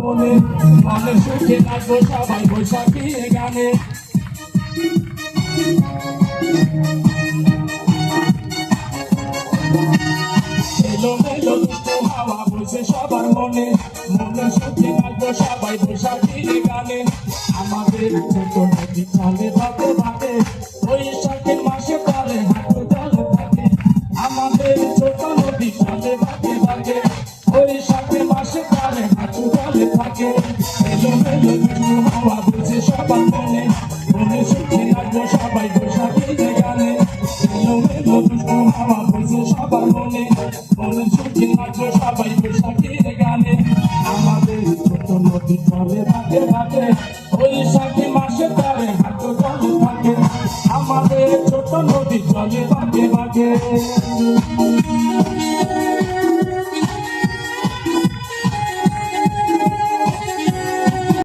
বনে মনে সুখে নাচবো সবাই বৈশাখী গানে। এলো মেলো দুটো হাওয়া বইছে সবার মনে মনে সুখে নাচবো সবাই বৈশাখী গানে। আমাদের ছোট নদী চলে বাঁধে বাঁধে বৈশাখের মাসে পরে হাঁটু জলে থাকে। আমাদের ছোট নদী চলে বাঁধে বাঁধে বৈশাখের মাসে পরে হাঁটু জলে থাকে। এলো মেলো দুটো হাওয়া বইছে সবার মনে মনে সুখে নাচবো সবাই বৈশাখী গানে। এলো মেলো দুটো হাওয়া বইছে সবার মনে মনে সুখে নাচবো সবাই বৈশাখী গানে। আমাদের ছোট নদী চলে বাঁধে বাঁধে বৈশাখী মাসে পরে হাঁটু জলে থাকে। আমাদের ছোট নদী চলে বাঁধে বাঁধে।